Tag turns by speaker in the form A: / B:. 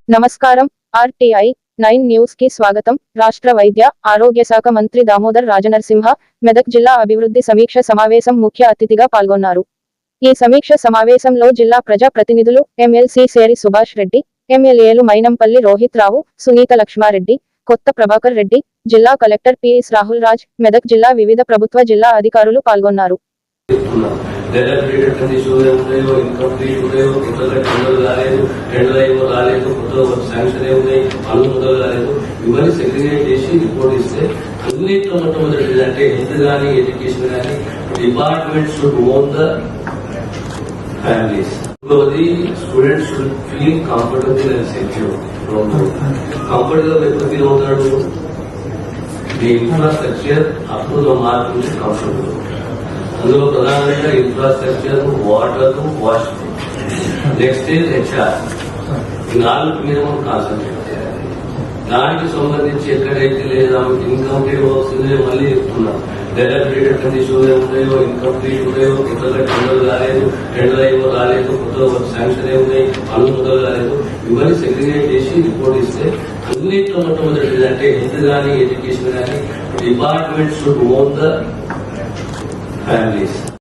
A: నమస్కారం. RTI 9 news కి స్వాగతం. రాష్ట్ర వైద్య ఆరోగ్య శాఖ మంత్రి దామోదర్ రాజనరసింహ మెదక్ జిల్లా అభివృద్ధి సమీక్ష సమావేశం ముఖ్య అతిథిగా పాల్గొన్నారు. ఈ సమీక్ష సమావేశంలో జిల్లా ప్రజా ప్రతినిధులు ఎమ్మెల్సీ సేరి సుభాష్ రెడ్డి, ఎమ్మెల్యేలు మైనంపల్లి రోహిత్ రావు, సునీత లక్ష్మారెడ్డి, కొత్త ప్రభాకర్ రెడ్డి, జిల్లా కలెక్టర్ పిఎస్ రాహుల్ రాజ్, మెదక్ జిల్లా వివిధ ప్రభుత్వ జిల్లా అధికారులు పాల్గొన్నారు.
B: Students should feel comfortable and secure. Comfortable feel the infrastructure up to the mark is comfortable. అందులో ప్రధానంగా infrastructure, water, wash, next is HR. ఈ 4 మీద మనం కాన్సన్ట్రేట్ చేయాలి. దానికి సంబంధించి ఎక్కడైతే లేదా ఇన్కంప్లీట్ వర్క్స్ మళ్ళీ చెప్తున్నాం. డెవలప్మెంట్ కండిషన్స్ ఉన్నాయో, ఇన్కంప్లీట్ ఉన్నాయో, కొత్తగా టెండర్లు కాలేదు, టెండర్ అయ్యో రాలేదు, కొత్తగా వర్క్ శాంక్షన్ అయి ఉన్నాయి, పనులు మొదలు కాలేదు, ఇవన్నీ సెగ్రిగేట్ చేసి రిపోర్ట్ ఇస్తే అన్నింటిలో మొట్టమొదటి అంటే హెల్త్ కానీ ఎడ్యుకేషన్ కానీ department should own the families.